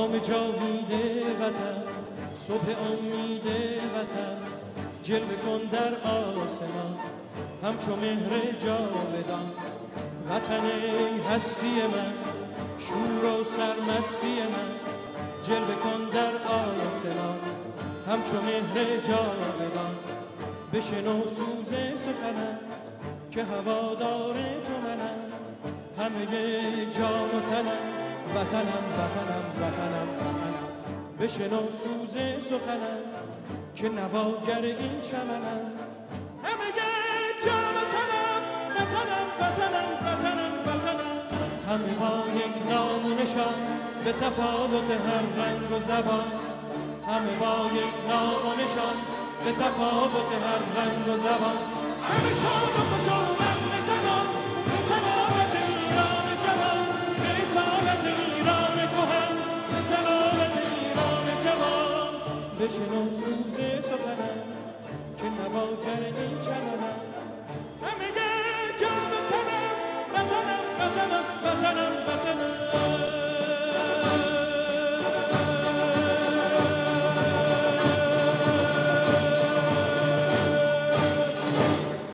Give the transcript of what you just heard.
شام جاوید وطن، صبح امید وطن، جلوه کن در آسمان همچو مهر جاودان. وطن ای هستی من، شور و سرمستی من، جلوه کن در آسمان همچو مهر جاودان. بشنو سوز سخنم که هوادار تو منم، همه جان و تنم، وطنم وطنم وطنم وطنم. بشنو سوز سخنم که نواگر این چمنم، همه جان و تنم، وطنم وطنم وطنم وطنم. همه با یک نام و نشان به تفاوت هر رنگ و زبان، همه با یک نام و نشان به تفاوت هر رنگ و زبان. همه شاد و خوشحال